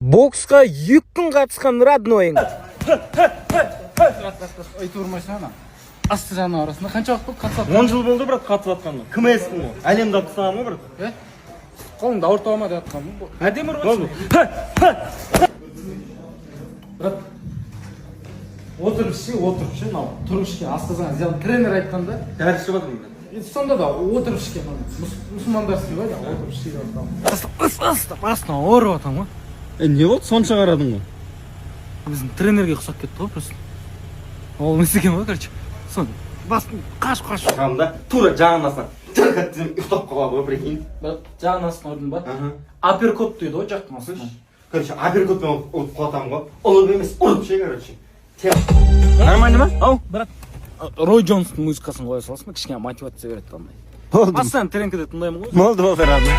Боксқа 2 күн қатысқан Раднойың. Айтып ұрмайсың ана. Асты жаны арасында қанша уақыт болды қатысып? 10 жыл болды брат қатысып жатқаным. Кім есің ғой? Әлемді атқызамын ғой брат. Қолыңды ауыртпама деп жатқанмын. Әдемі ұрмайсың. Брат, отырып ішке, мынау тұрып ішке. Асқазан зиян тренер айтқанда. Дәріс ішіп жатырмын. Сонда да отырып ішке. Мұсылмандар істейді ғой, отырып ішке жатамын. Астына ауырып жатамын ғой. Не болды? Сонша қарадың ғой. Біздің тренерге ұқсап кетті ғой просто. Ол несі екен ғой, короче. Сон басын қашып. Қамда тура жағын астынан тырқат десем ұйықтап қалады ғой, прикинь. Жағын астына ұрдың ба? Аперкот дейді ғой жақтың астына. Короче, аперкотпен ұрып қалатамын ғой. Олып емес, ұрып ше, короче. Нормально ма? Ау, брат. Рой Джонстың музыкасын қоя саласың ба? Кішкене мотивация береді андай. Болды. Астан тренкеде тыңдаймын ғой. Болды, Радной.